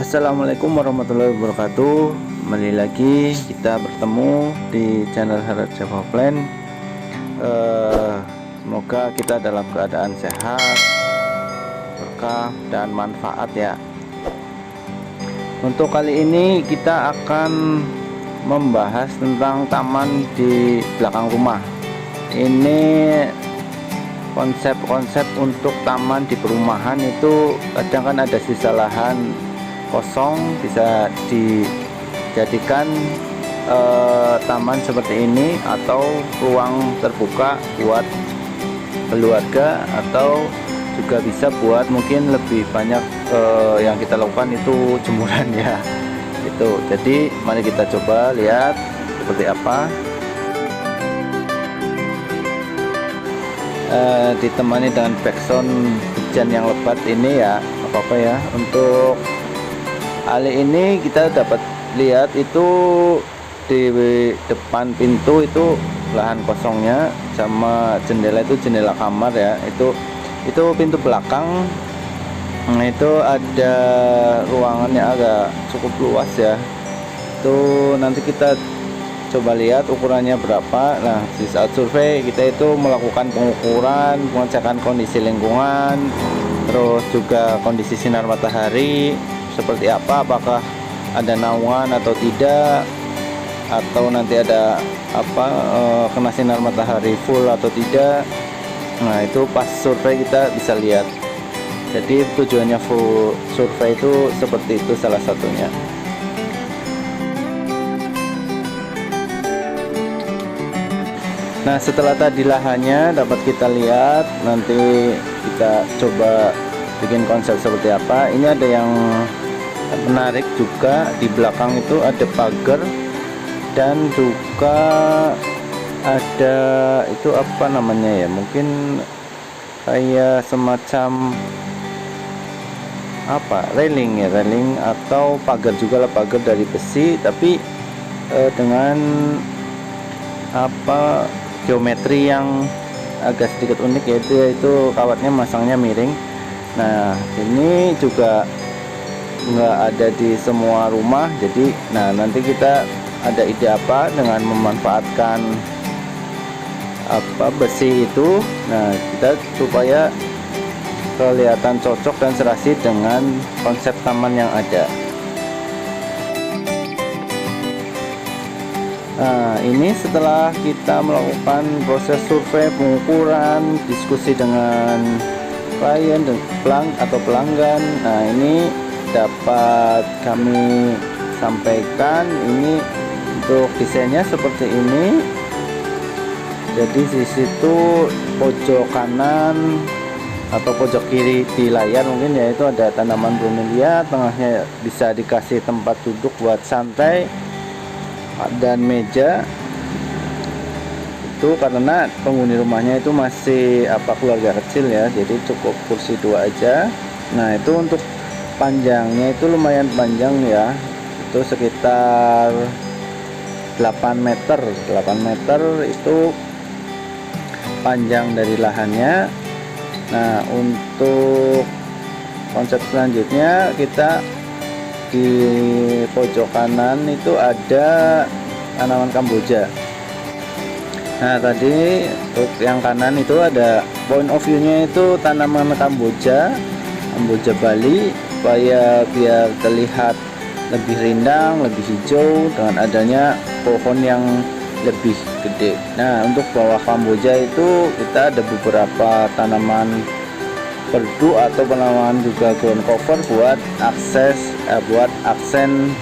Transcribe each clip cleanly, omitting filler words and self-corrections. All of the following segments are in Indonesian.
Assalamualaikum warahmatullahi wabarakatuh. Kembali lagi kita bertemu di channel Harad Java Plan. Semoga kita dalam keadaan sehat, berkah dan manfaat ya. Untuk kali ini kita akan membahas tentang taman di belakang rumah. Ini konsep-konsep untuk taman di perumahan itu kadang kan ada sisa lahan kosong, bisa dijadikan taman seperti ini atau ruang terbuka buat keluarga, atau juga bisa buat mungkin lebih banyak yang kita lakukan itu jemuran ya. Itu jadi mari kita coba lihat seperti apa. Ditemani dengan background hujan yang lebat ini ya, apa-apa ya. Untuk kali ini kita dapat lihat itu di depan pintu itu lahan kosongnya, sama jendela itu jendela kamar ya, itu pintu belakang. Nah, itu ada ruangannya agak cukup luas ya. Itu nanti kita coba lihat ukurannya berapa. Nah, di saat survei kita itu melakukan pengukuran, pengecekan kondisi lingkungan, terus juga kondisi sinar matahari seperti apa, apakah ada naungan atau tidak, atau nanti ada apa kena sinar matahari full atau tidak. Nah, itu pas survei kita bisa lihat. Jadi tujuannya full survei itu seperti itu salah satunya. Nah, setelah tadi lahannya dapat kita lihat, nanti kita coba bikin konsep seperti apa. Ini ada yang menarik juga, di belakang itu ada pagar, dan juga ada itu apa namanya ya, mungkin kayak semacam apa, railing ya, railing atau pagar juga lah, pagar dari besi tapi dengan apa, geometri yang agak sedikit unik, yaitu kawatnya masangnya miring. Nah, ini juga nggak ada di semua rumah. Jadi nah, nanti kita ada ide apa dengan memanfaatkan apa besi itu. Nah, kita supaya kelihatan cocok dan serasi dengan konsep taman yang ada. Nah, ini setelah kita melakukan proses survei, pengukuran, diskusi dengan klien dan pelanggan. Nah, ini dapat kami sampaikan, ini untuk desainnya seperti ini. Jadi di situ pojok kanan atau pojok kiri di layar mungkin ya, itu ada tanaman bromelia, tengahnya bisa dikasih tempat duduk buat santai dan meja. Itu karena penghuni rumahnya itu masih apa, keluarga kecil ya, jadi cukup kursi 2 aja. Nah, itu untuk panjangnya itu lumayan panjang ya, itu sekitar 8 meter itu panjang dari lahannya. Nah, untuk konsep selanjutnya kita di pojok kanan itu ada tanaman kamboja. Nah, tadi untuk yang kanan itu ada point of view-nya itu tanaman kamboja Bali, supaya biar terlihat lebih rindang, lebih hijau dengan adanya pohon yang lebih gede. Nah, untuk bawah kamboja itu kita ada beberapa tanaman perdu atau penanaman juga ground cover buat buat aksen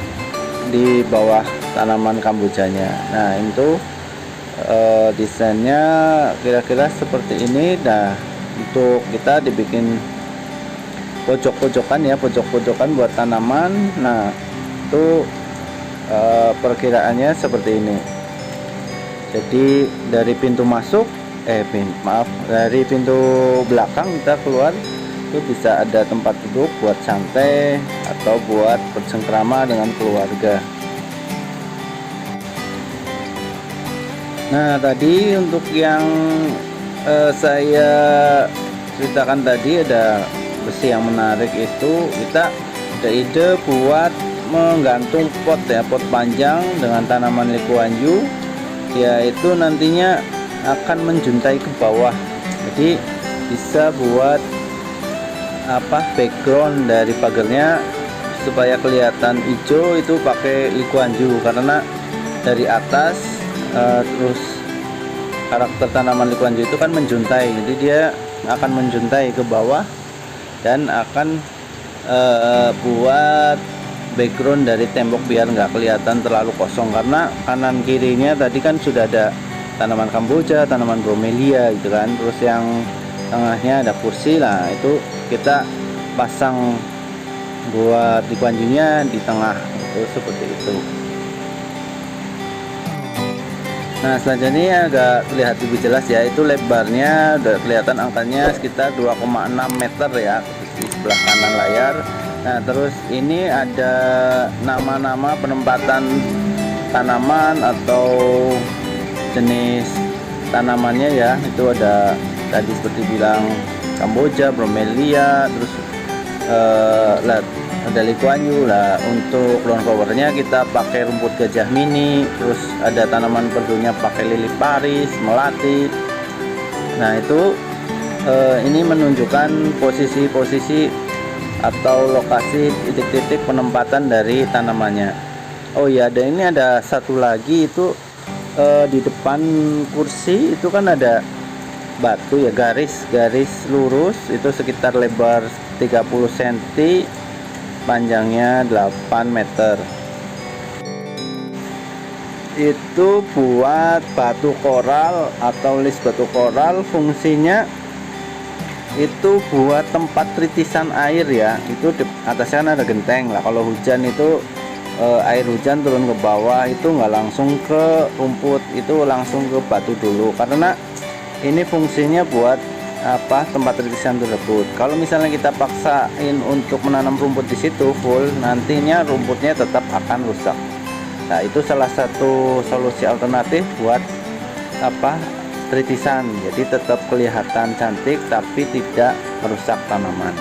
di bawah tanaman kambojanya. Nah, itu desainnya kira-kira seperti ini. Nah, untuk kita dibikin pojok-pojokan ya, pojok-pojokan buat tanaman. Nah, itu perkiraannya seperti ini. Jadi dari pintu masuk dari pintu belakang kita keluar itu bisa ada tempat duduk buat santai atau buat bercengkrama dengan keluarga. Nah, tadi untuk yang saya ceritakan tadi, ada besi yang menarik itu kita ada ide buat menggantung pot ya, pot panjang dengan tanaman likuanyu, yaitu nantinya akan menjuntai ke bawah. Jadi bisa buat background dari pagarnya supaya kelihatan hijau, itu pakai likuanyu, karena dari atas terus karakter tanaman likuanyu itu kan menjuntai, jadi dia akan menjuntai ke bawah dan akan buat background dari tembok biar nggak kelihatan terlalu kosong, karena kanan kirinya tadi kan sudah ada tanaman kamboja, tanaman bromelia gitu kan, terus yang tengahnya ada kursi lah, itu kita pasang buat likuanyunya di tengah, itu seperti itu. Nah selanjutnya agak terlihat lebih jelas ya, itu lebarnya udah kelihatan angkanya sekitar 2,6 meter ya di sebelah kanan layar. Nah terus ini ada nama-nama penempatan tanaman atau jenis tanamannya ya, itu ada tadi seperti bilang kamboja, bromelia, terus ada likuanyu lah. Untuk lawn flowernya kita pakai rumput gajah mini, terus ada tanaman perdunya pakai lili Paris, melati. Nah itu ini menunjukkan posisi-posisi atau lokasi titik-titik penempatan dari tanamannya. Oh iya, dan ini ada satu lagi, itu di depan kursi itu kan ada batu ya, garis lurus, itu sekitar lebar 30 cm, panjangnya 8 meter. Itu buat batu koral atau list batu koral, fungsinya itu buat tempat tritisan air ya, itu di atasnya kan ada genteng lah, kalau hujan itu air hujan turun ke bawah itu nggak langsung ke rumput, itu langsung ke batu dulu, karena ini fungsinya buat tempat tritisan tersebut. Kalau misalnya kita paksain untuk menanam rumput di situ full, nantinya rumputnya tetap akan rusak. Nah itu salah satu solusi alternatif buat tritisan, jadi tetap kelihatan cantik tapi tidak merusak tanaman.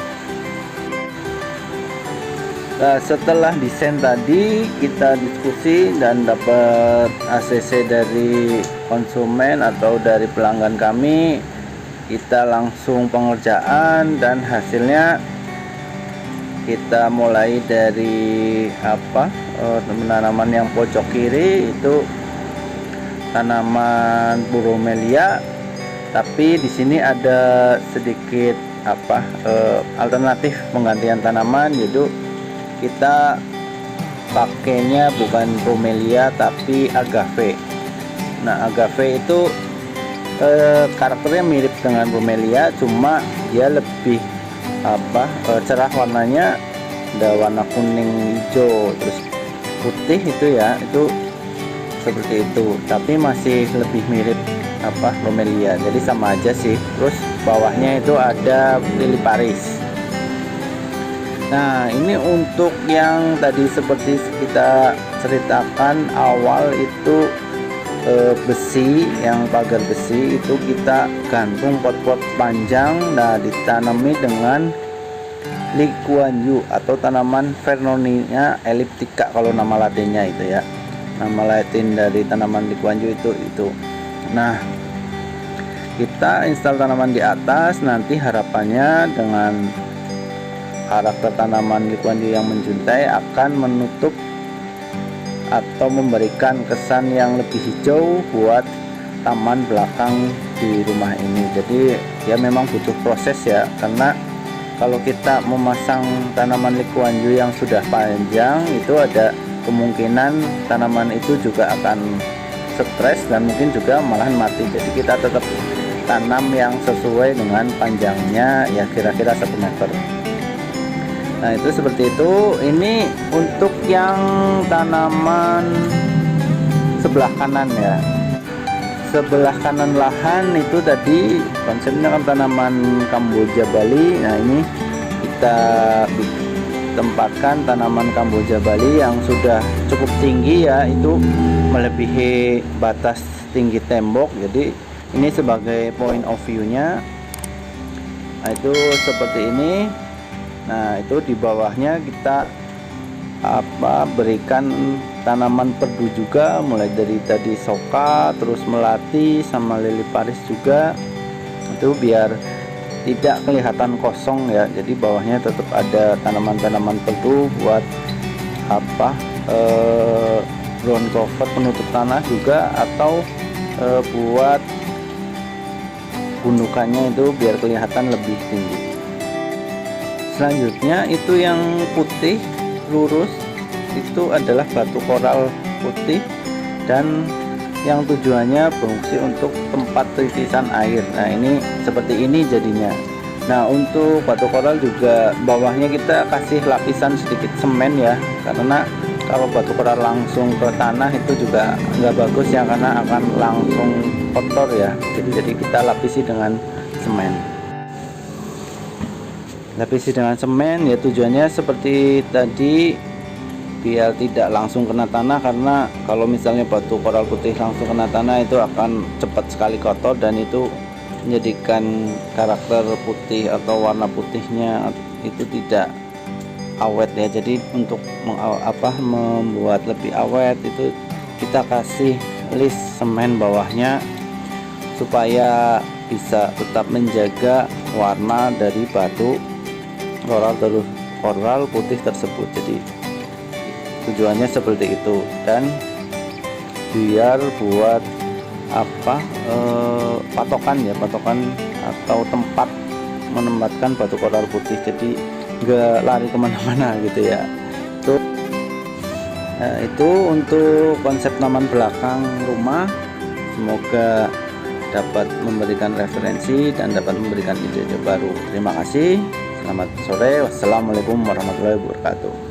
Nah, setelah desain tadi kita diskusi dan dapat ACC dari konsumen atau dari pelanggan kami, kita langsung pengerjaan dan hasilnya kita mulai dari tanaman yang pojok kiri itu tanaman bromelia, tapi di sini ada sedikit alternatif penggantian tanaman, yaitu kita pakainya bukan bromelia tapi agave. Nah agave itu karakternya mirip dengan bromelia, cuma dia lebih cerah warnanya, ada warna kuning, hijau, terus putih itu ya, itu seperti itu, tapi masih lebih mirip bromelia, jadi sama aja sih. Terus bawahnya itu ada lili Paris. Nah ini untuk yang tadi seperti kita ceritakan awal itu besi, yang pagar besi itu kita gantung pot-pot panjang, nah ditanami dengan likuanyu atau tanaman Vernonia elliptica kalau nama latinnya itu ya, nama latin dari tanaman likuanyu itu. Nah kita install tanaman di atas, nanti harapannya dengan karakter tanaman likuanyu yang menjuntai akan menutup atau memberikan kesan yang lebih hijau buat taman belakang di rumah ini. Jadi ya memang butuh proses ya, karena kalau kita memasang tanaman likuanyu yang sudah panjang, itu ada kemungkinan tanaman itu juga akan stres dan mungkin juga malahan mati. Jadi kita tetap tanam yang sesuai dengan panjangnya ya, kira-kira 1 meter. Nah itu seperti itu. Ini untuk yang tanaman sebelah kanan ya, sebelah kanan lahan itu tadi konsepnya kan tanaman kamboja Bali. Nah ini kita tempatkan tanaman kamboja Bali yang sudah cukup tinggi ya, itu melebihi batas tinggi tembok, jadi ini sebagai point of view nya. Nah itu seperti ini. Nah, itu di bawahnya kita berikan tanaman perdu juga, mulai dari tadi soka, terus melati sama lili paris juga. Itu biar tidak kelihatan kosong ya, jadi bawahnya tetap ada tanaman-tanaman perdu buat ground cover, penutup tanah juga, atau buat gundukannya itu biar kelihatan lebih tinggi. Selanjutnya itu yang putih lurus itu adalah batu koral putih, dan yang tujuannya berfungsi untuk tempat titisan air. Nah, ini seperti ini jadinya. Nah, untuk batu koral juga bawahnya kita kasih lapisan sedikit semen ya, karena kalau batu koral langsung ke tanah itu juga nggak bagus ya, karena akan langsung kotor ya. Jadi kita lapisi dengan semen. Lapisi dengan semen ya, tujuannya seperti tadi, biar tidak langsung kena tanah, karena kalau misalnya batu koral putih langsung kena tanah itu akan cepat sekali kotor, dan itu menjadikan karakter putih atau warna putihnya itu tidak awet ya. Jadi untuk membuat lebih awet itu kita kasih list semen bawahnya supaya bisa tetap menjaga warna dari batu koral putih tersebut. Jadi tujuannya seperti itu, dan biar buat patokan atau tempat menempatkan batu koral putih, jadi nggak lari kemana-mana gitu ya. Itu untuk konsep taman belakang rumah. Semoga dapat memberikan referensi dan dapat memberikan ide-ide baru. Terima kasih. Selamat sore. Wassalamualaikum warahmatullahi wabarakatuh.